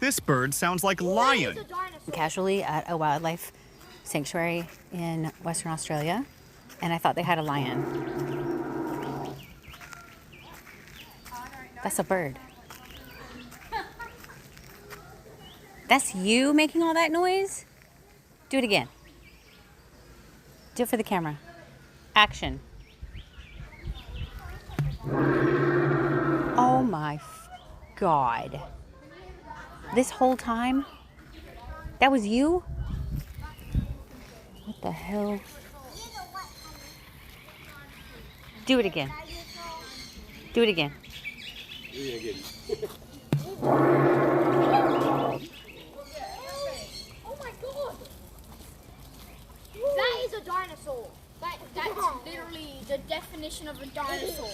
This bird sounds like lion. Casually at a wildlife sanctuary in Western Australia, and I thought they had a lion. That's a bird. That's you making all that noise? Do it again. Do it for the camera. Action. Oh my God. This whole time? That was you? What the hell? Do it again. Do it again. Oh my God! That is a dinosaur. That's literally the definition of a dinosaur.